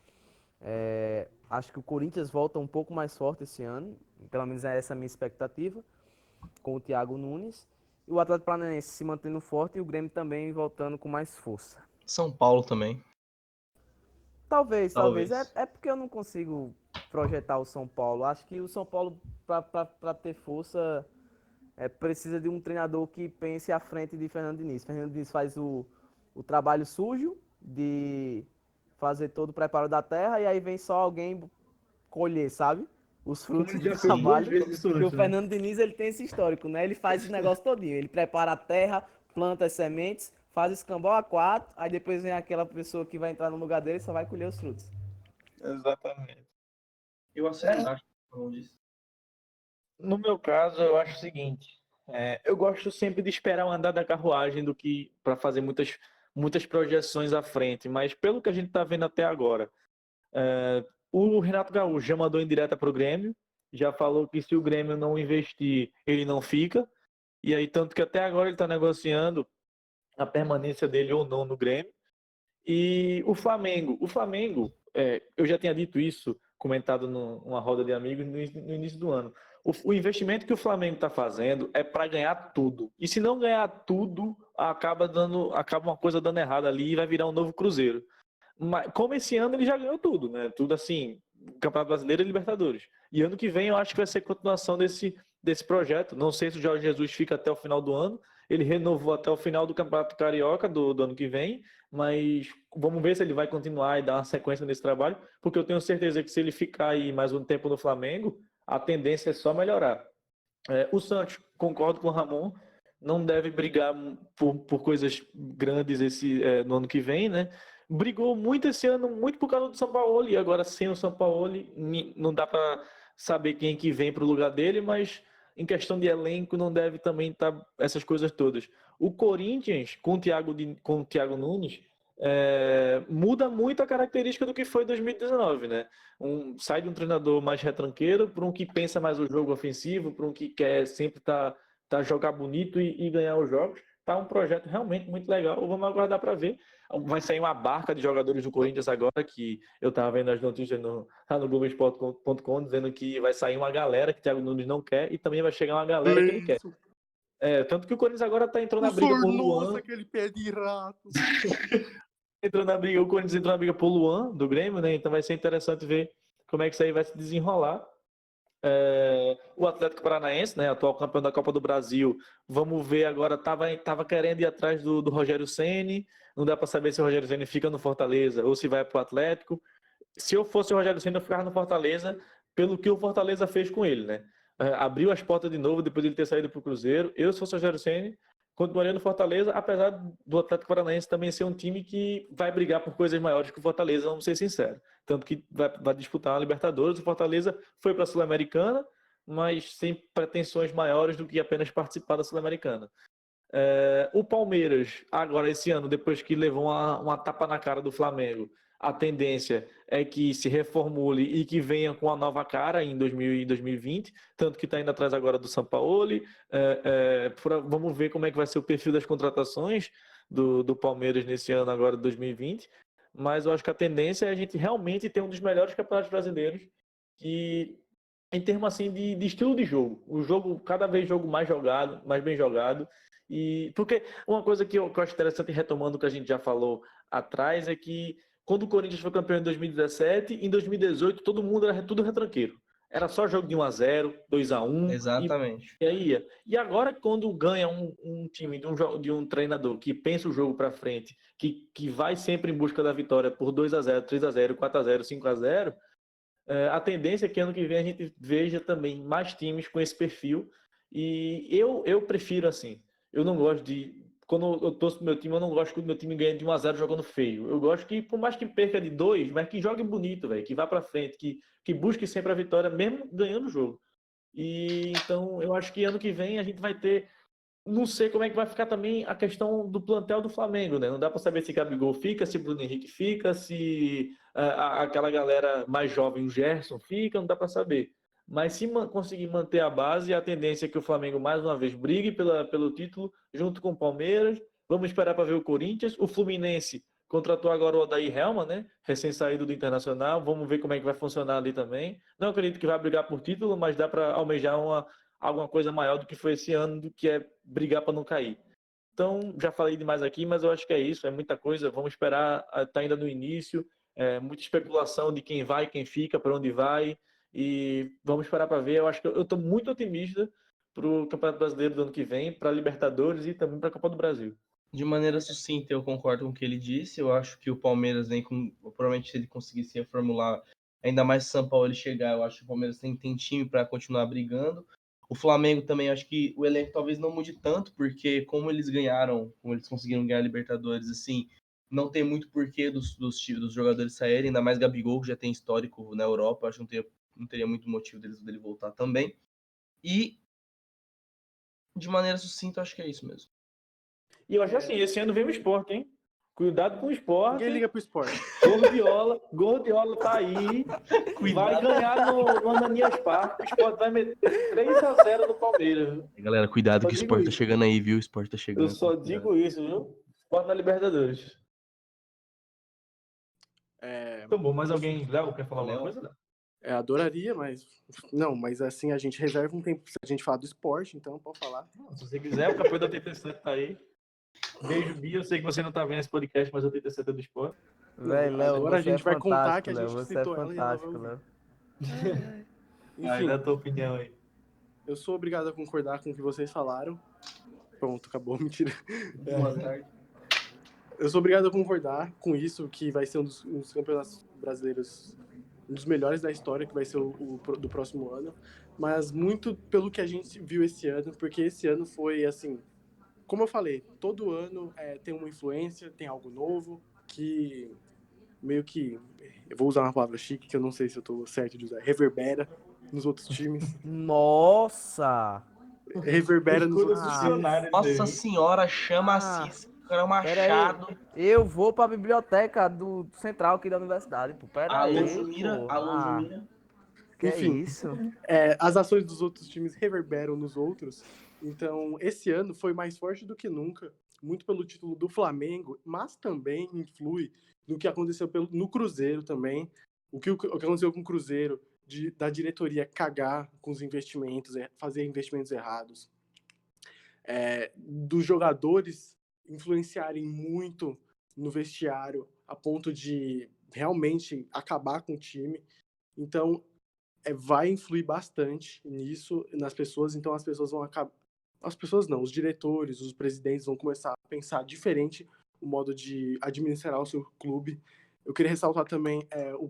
Acho que o Corinthians volta um pouco mais forte esse ano, pelo menos é essa a minha expectativa, com o Thiago Nunes. E o Atlético Paranaense se mantendo forte e o Grêmio também voltando com mais força. São Paulo também. Talvez. Talvez. É porque eu não consigo projetar o São Paulo. Acho que o São Paulo, para ter força, precisa de um treinador que pense à frente de Fernando Diniz. Fernando Diniz faz o trabalho sujo de fazer todo o preparo da terra e aí vem só alguém colher, sabe? Os frutos Ele do já fez 2 trabalho. vezes isso Porque o antes, né? Fernando Diniz ele tem esse histórico, né? Ele faz esse negócio todinho. Ele prepara a terra, planta as sementes, faz escambau a 4, aí depois vem aquela pessoa que vai entrar no lugar dele e só vai colher os frutos. Exatamente. Eu assino embaixo, como disse. No meu caso, eu acho o seguinte: eu gosto sempre de esperar o andar da carruagem do que para fazer muitas projeções à frente, mas pelo que a gente está vendo até agora, o Renato Gaúcho já mandou em direta para o Grêmio, já falou que se o Grêmio não investir, ele não fica, e aí tanto que até agora ele está negociando a permanência dele ou não no Grêmio. E o Flamengo, eu já tinha dito isso, comentado numa roda de amigos no início do ano. O investimento que o Flamengo está fazendo é para ganhar tudo. E se não ganhar tudo, acaba uma coisa dando errado ali e vai virar um novo Cruzeiro. Mas como esse ano ele já ganhou tudo, né? Tudo assim, Campeonato Brasileiro e Libertadores. E ano que vem eu acho que vai ser continuação desse projeto. Não sei se o Jorge Jesus fica até o final do ano. Ele renovou até o final do Campeonato Carioca do ano que vem, mas vamos ver se ele vai continuar e dar uma sequência nesse trabalho, porque eu tenho certeza que se ele ficar aí mais um tempo no Flamengo, a tendência é só melhorar. O Santos, concordo com o Ramon, não deve brigar por coisas grandes no ano que vem, né? Brigou muito esse ano, muito por causa do Sampaoli, e agora sem o Sampaoli não dá para saber quem que vem para o lugar dele, mas em questão de elenco não deve também estar essas coisas todas. O Corinthians, com o Thiago Nunes, muda muito a característica do que foi 2019, né? Sai de um treinador mais retranqueiro para um que pensa mais o jogo ofensivo, para um que quer sempre jogar bonito e ganhar os jogos. Tá um projeto realmente muito legal. Vamos aguardar para ver. Vai sair uma barca de jogadores do Corinthians agora, que eu estava vendo as notícias lá no Globoesporte.com dizendo que vai sair uma galera que o Thiago Nunes não quer e também vai chegar uma galera que ele quer. Tanto que o Corinthians agora entrou na briga por Luan. Nossa, aquele pé de rato. O Corinthians entrou na briga por Luan, do Grêmio, né? Então vai ser interessante ver como é que isso aí vai se desenrolar. O Atlético Paranaense, né, atual campeão da Copa do Brasil, vamos ver agora, tava querendo ir atrás do Rogério Ceni, não dá para saber se o Rogério Ceni fica no Fortaleza ou se vai para o Atlético. Se eu fosse o Rogério Ceni, eu ficava no Fortaleza pelo que o Fortaleza fez com ele, né? Abriu as portas de novo depois de ele ter saído para o Cruzeiro. Eu, se fosse o Rogério Ceni, continuaria no Fortaleza, apesar do Atlético Paranaense também ser um time que vai brigar por coisas maiores que o Fortaleza, vamos ser sinceros. Tanto que vai disputar a Libertadores. O Fortaleza foi para a Sul-Americana, mas sem pretensões maiores do que apenas participar da Sul-Americana. O Palmeiras, agora esse ano, depois que levou uma tapa na cara do Flamengo, a tendência é que se reformule e que venha com a nova cara em 2020, tanto que está indo atrás agora do Sampaoli. Vamos ver como é que vai ser o perfil das contratações do Palmeiras nesse ano agora de 2020, mas eu acho que a tendência é a gente realmente ter um dos melhores campeonatos brasileiros, que em termos assim de estilo de jogo. O jogo, cada vez jogo mais jogado, mais bem jogado. E porque uma coisa que eu acho interessante, retomando o que a gente já falou atrás, é que quando o Corinthians foi campeão em 2017, em 2018 todo mundo era tudo retranqueiro. Era só jogo de 1-0, 2-1 Exatamente. e aí ia. E agora quando ganha um time de um treinador que pensa o jogo para frente, que vai sempre em busca da vitória por 2-0, 3-0, 4-0, 5-0, a tendência é que ano que vem a gente veja também mais times com esse perfil. E eu prefiro assim. Eu não gosto de. Quando eu torço pro meu time, eu não gosto que o meu time ganhe de 1-0 jogando feio. Eu gosto que, por mais que perca de 2, mas que jogue bonito, velho. Que vá pra frente, que busque sempre a vitória, mesmo ganhando o jogo. E então eu acho que ano que vem a gente vai ter. Não sei como é que vai ficar também a questão do plantel do Flamengo, né? Não dá para saber se Gabigol fica, se Bruno Henrique fica, se aquela galera mais jovem, o Gerson, fica, não dá para saber. Mas se conseguir manter a base, a tendência é que o Flamengo mais uma vez brigue pelo título junto com o Palmeiras. Vamos esperar para ver o Corinthians. O Fluminense contratou agora o Odair Helma, né? Recém-saído do Internacional. Vamos ver como é que vai funcionar ali também. Não acredito que vai brigar por título, mas dá para almejar alguma coisa maior do que foi esse ano, do que é brigar para não cair. Então, já falei demais aqui, mas eu acho que é isso, é muita coisa. Vamos esperar, está ainda no início, muita especulação de quem vai, quem fica, para onde vai, e vamos esperar para ver. Eu acho que eu estou muito otimista para o Campeonato Brasileiro do ano que vem, para a Libertadores e também para a Copa do Brasil. De maneira sucinta, eu concordo com o que ele disse. Eu acho que o Palmeiras vem com. Provavelmente, se ele conseguisse reformular, ainda mais se o São Paulo ele chegar, eu acho que o Palmeiras tem time para continuar brigando. O Flamengo também, acho que o elenco talvez não mude tanto, porque como eles conseguiram ganhar a Libertadores, assim, não tem muito porquê dos jogadores saírem, ainda mais Gabigol, que já tem histórico na Europa, acho que não teria muito motivo dele voltar também. E, de maneira sucinta, acho que é isso mesmo. E eu acho assim, esse ano vem o Sport, hein? Cuidado com o Sport. Ninguém liga pro esporte. Gordiola tá aí. Vai ganhar no Ananias Parque. O Sport vai meter 3-0 no Palmeiras. Galera, cuidado que o Sport tá isso. chegando aí, viu? O Sport tá chegando. Eu só digo isso, viu? Sport na Libertadores. Então bom, mais alguém, Léo, quer falar alguma coisa? Adoraria, mas não, mas assim a gente reserva um tempo pra gente falar do esporte, então pode falar. Não, se você quiser, o campeão da TT7 tá aí. Beijo, Bia. Eu sei que você não tá vendo esse podcast, mas a TT7 é do esporte. Velho, Léo, agora a você gente é vai contar fantástico, que a Léo. gente Você é citou ela e ela vai fantástico, ouvir. Léo. Aí, dá a tua opinião aí. Eu sou obrigado a concordar com o que vocês falaram. Pronto, acabou, mentira. Boa tarde. Eu sou obrigado a concordar com isso, que vai ser um dos campeonatos brasileiros, um dos melhores da história, que vai ser o do próximo ano. Mas muito pelo que a gente viu esse ano, porque esse ano foi assim, como eu falei, todo ano tem uma influência, tem algo novo, que meio que, eu vou usar uma palavra chique, que eu não sei se eu tô certo de usar, reverbera nos outros times. Nossa! Reverbera nos outros times. Nossa senhora, chama assim, cara, Machado. Eu vou pra biblioteca do Central aqui da universidade, pô. Pera Alô, aí, Jumira. pô. Alô, Jumira. Que Enfim, é isso? as ações dos outros times reverberam nos outros. Então, esse ano foi mais forte do que nunca, muito pelo título do Flamengo, mas também influi no que aconteceu no Cruzeiro também. O que aconteceu com o Cruzeiro, da diretoria cagar com os investimentos, fazer investimentos errados. Dos jogadores influenciarem muito no vestiário a ponto de realmente acabar com o time. Então, vai influir bastante nisso, nas pessoas. Então, as pessoas vão acabar... As pessoas não, os diretores, os presidentes vão começar a pensar diferente o modo de administrar o seu clube. Eu queria ressaltar também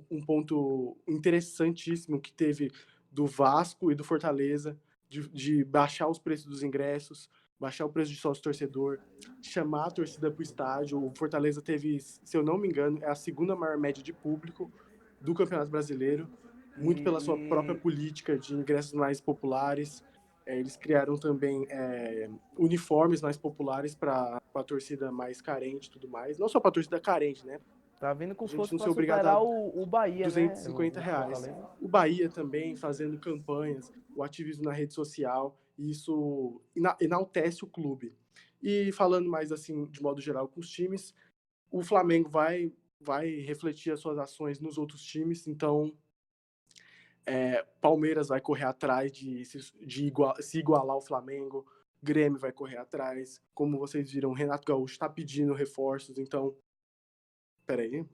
um ponto interessantíssimo que teve do Vasco e do Fortaleza, de baixar os preços dos ingressos, baixar o preço de sócio-torcedor, chamar a torcida para o estádio. O Fortaleza teve, se eu não me engano, é a segunda maior média de público do Campeonato Brasileiro, muito pela sua própria política de ingressos mais populares. Eles criaram também uniformes mais populares para a torcida mais carente e tudo mais. Não só para a torcida carente, né? Tá vindo com A gente força não pra ser obrigado superar a o Bahia, R$250. né? O Bahia também fazendo campanhas, o ativismo na rede social, e isso enaltece o clube. E falando mais assim, de modo geral, com os times, o Flamengo vai refletir as suas ações nos outros times, então Palmeiras vai correr atrás de se igualar ao Flamengo, Grêmio vai correr atrás. Como vocês viram, o Renato Gaúcho está pedindo reforços, então... Peraí.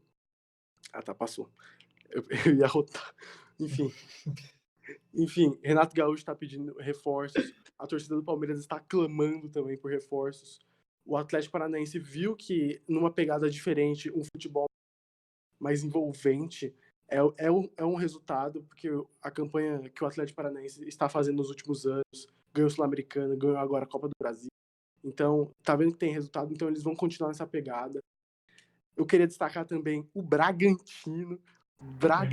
Ah, tá, passou. Eu ia rotar. Enfim, Renato Gaúcho está pedindo reforços, a torcida do Palmeiras está clamando também por reforços. O Atlético Paranaense viu que, numa pegada diferente, um futebol mais envolvente é um resultado, porque a campanha que o Atlético Paranaense está fazendo nos últimos anos, ganhou o Sul-Americana, ganhou agora a Copa do Brasil. Então, tá vendo que tem resultado, então eles vão continuar nessa pegada. Eu queria destacar também o Bragantino.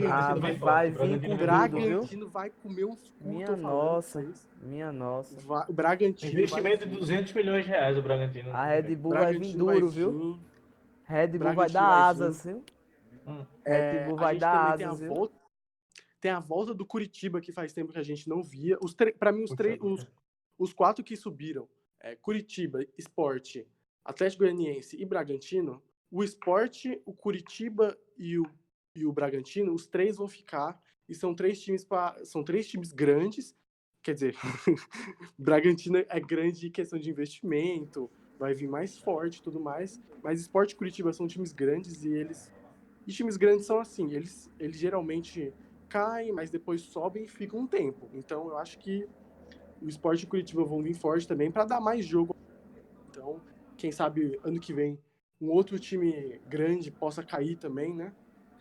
Ah, vai vai forte, vir com o tudo, viu? Bragantino vai comer uns cu, Minha tô falando pra nossa, vocês. minha nossa. O Bragantino Investimento de 200 milhões de reais o Bragantino. A Red Bull vai vir Bragantino duro, vai viu? vir. Red Bull vai Bragantino dar vai vir. asas, viu? Red Bull A vai gente dar também asas, viu? tem a volta do Curitiba, que faz tempo que a gente não via. Para mim, os 4 que subiram, Curitiba, Sport, Atlético Goianiense e Bragantino, o Sport, o Curitiba e o Bragantino, os 3 vão ficar, e são 3 times grandes. Quer dizer, Bragantino é grande em questão de investimento, vai vir mais forte e tudo mais, mas Sport e Curitiba são times grandes e times grandes são assim, eles geralmente caem, mas depois sobem e ficam um tempo. Então eu acho que o Sport e o Curitiba vão vir forte também para dar mais jogo. Então, quem sabe ano que vem um outro time grande possa cair também, né?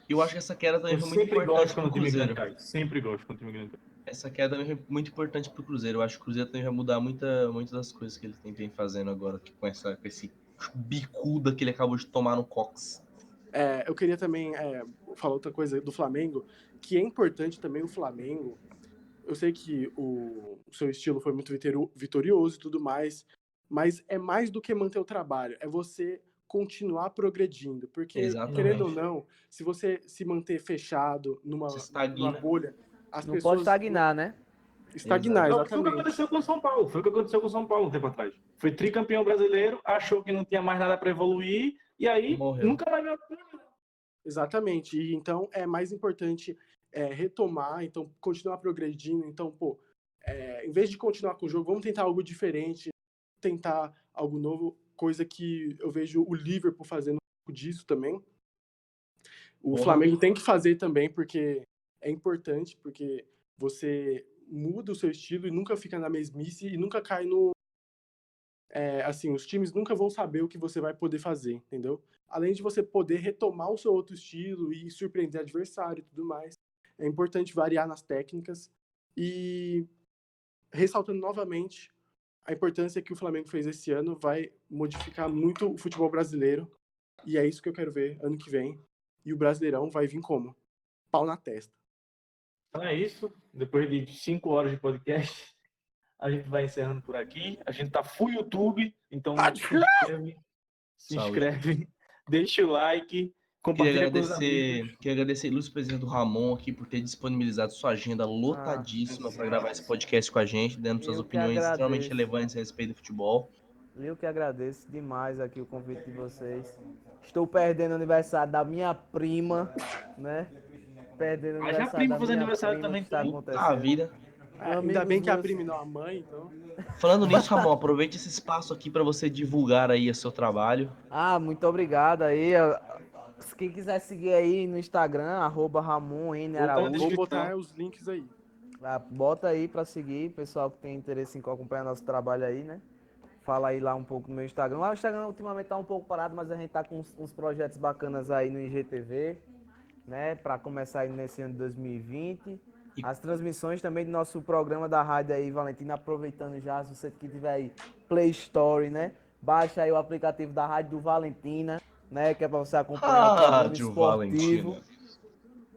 Eu acho que essa queda também Eu foi muito sempre importante gosto quando pro o time grande Cruzeiro. cai. Sempre gosto quando o time grande cai. Essa queda também foi muito importante pro Cruzeiro. Eu acho que o Cruzeiro também vai mudar muitas das coisas que ele vem fazendo agora, com esse bicuda que ele acabou de tomar no Cox. Eu queria também falar outra coisa do Flamengo, que é importante também o Flamengo. Eu sei que o seu estilo foi muito vitorioso e tudo mais, mas é mais do que manter o trabalho, é você continuar progredindo, porque, Exatamente. querendo ou não, se você se manter fechado numa bolha, as Não pessoas... pode estagnar, né? Estagnar, Foi o que exatamente. aconteceu com o São Paulo. Foi o que aconteceu com o São Paulo um tempo atrás. Foi tricampeão brasileiro, achou que não tinha mais nada para evoluir, e aí Morreu. nunca mais viu. Exatamente. E então é mais importante retomar, então continuar progredindo. Então, em vez de continuar com o jogo, vamos tentar algo diferente, tentar algo novo, coisa que eu vejo o Liverpool fazendo um pouco disso também. O Flamengo tem que fazer também, porque é importante, porque você muda o seu estilo e nunca fica na mesmice e nunca cai no... assim, os times nunca vão saber o que você vai poder fazer, entendeu? Além de você poder retomar o seu outro estilo e surpreender adversário e tudo mais, é importante variar nas técnicas e, ressaltando novamente, a importância que o Flamengo fez esse ano vai modificar muito o futebol brasileiro e é isso que eu quero ver ano que vem. E o Brasileirão vai vir como? Pau na testa. Então é isso. Depois de 5 horas de podcast, a gente vai encerrando por aqui. A gente tá full YouTube, então se inscreve, deixa o like, compartilha com os amigos. Queria agradecer a ilustre presença do Ramon aqui por ter disponibilizado sua agenda lotadíssima para gravar esse podcast com a gente, dando suas opiniões extremamente relevantes a respeito do futebol. Eu que agradeço demais aqui o convite de vocês. Estou perdendo o aniversário da minha prima, né? Perdendo o Já a prima fazendo aniversário prima, também. que tá A acontecendo. vida. Ainda bem que a prima e não a mãe, então... Falando nisso, Ramon, aproveite esse espaço aqui para você divulgar aí o seu trabalho. Muito obrigado aí. Quem quiser seguir aí no Instagram, @RamonNAraújo. Vou botar os links aí. Bota aí pra seguir, pessoal que tem interesse em acompanhar nosso trabalho aí, né? Fala aí lá um pouco no meu Instagram. Lá o Instagram ultimamente tá um pouco parado, mas a gente tá com uns projetos bacanas aí no IGTV, né? Pra começar aí nesse ano de 2020. As transmissões também do nosso programa da rádio aí, Valentina, aproveitando já, se você que tiver aí Play Store, né? Baixa aí o aplicativo da Rádio do Valentina, né? Que é pra você acompanhar o programa esportivo.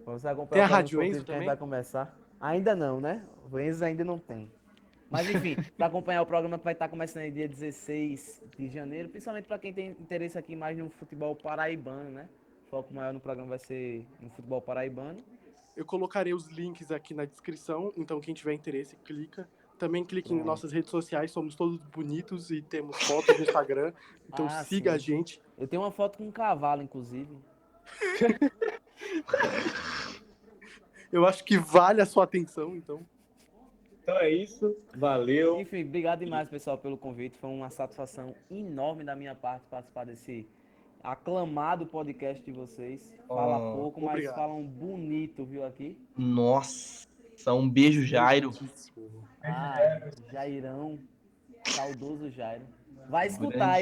Pra você acompanhar o programa esportivo que a gente vai começar. Ainda não, né? O Enzo ainda não tem. Mas enfim, para acompanhar o programa que vai estar começando aí dia 16 de janeiro, principalmente para quem tem interesse aqui mais no futebol paraibano, né? O foco maior no programa vai ser no futebol paraibano. Eu colocarei os links aqui na descrição, então quem tiver interesse, clica. Também clique em nossas redes sociais, somos todos bonitos e temos fotos no Instagram, então siga a gente. Eu tenho uma foto com um cavalo, inclusive. Eu acho que vale a sua atenção, então. Então é isso. Valeu. Enfim, obrigado demais, pessoal, pelo convite. Foi uma satisfação enorme da minha parte participar desse aclamado podcast de vocês. Fala Oh, pouco, mas obrigado. falam bonito, viu, aqui? Nossa, um beijo, Jairo. Jairão, saudoso Jairo. Vai escutar,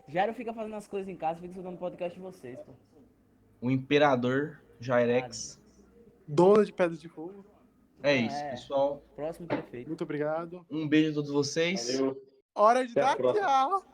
Jairo fica fazendo as coisas em casa, fica escutando o podcast de vocês, pô. O Imperador Jairex. Dona de Pedra de Fogo, É isso, pessoal. Próximo prefeito. muito obrigado. Um beijo a todos vocês. Valeu. Hora de Até a dar próxima. tchau.